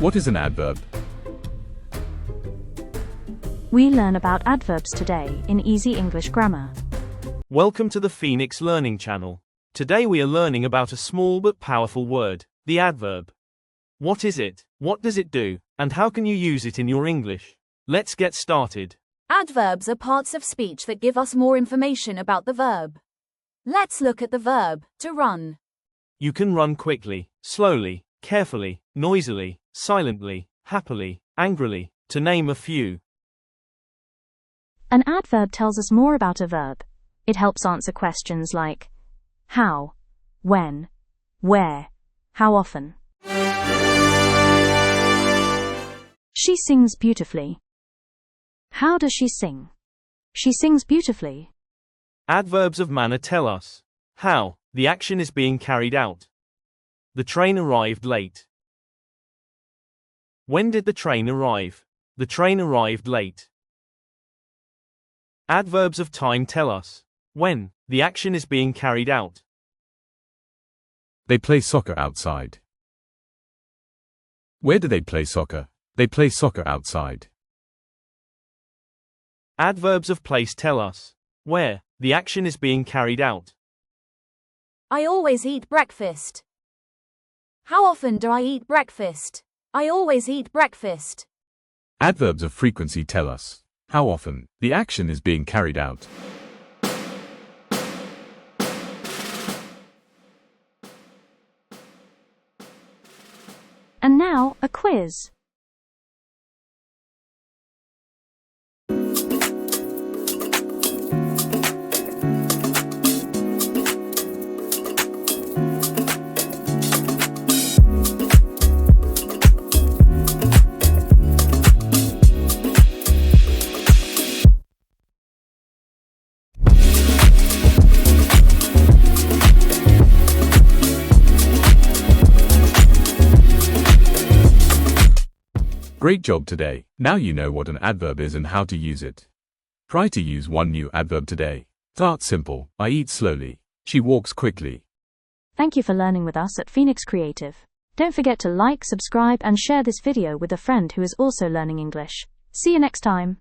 What is an adverb? We learn about adverbs today in Easy English Grammar. Welcome to the Fenix Learning Channel. Today we are learning about a small but powerful word, the adverb. What is it? What does it do? And how can you use it in your English? Let's get started. Adverbs are parts of speech that give us more information about the verb. Let's look at the verb, to run. You can run quickly, slowly, carefully, noisily, silently, happily, angrily, to name a few. An adverb tells us more about a verb. It helps answer questions like how, when, where, how often. She sings beautifully. How does she sing? She sings beautifully. Adverbs of manner tell us how the action is being carried out. The train arrived late. When did the train arrive? The train arrived late. Adverbs of time tell us when the action is being carried out. They play soccer outside. Where do they play soccer? They play soccer outside. Adverbs of place tell us where the action is being carried out. I always eat breakfast. How often do I eat breakfast? I always eat breakfast. Adverbs of frequency tell us how often the action is being carried out. And now, a quiz. Great job today. Now you know what an adverb is and how to use it. Try to use one new adverb today. Start simple. I eat slowly. She walks quickly. Thank you for learning with us at Phoenix Creative. Don't forget to like, subscribe, and share this video with a friend who is also learning English. See you next time.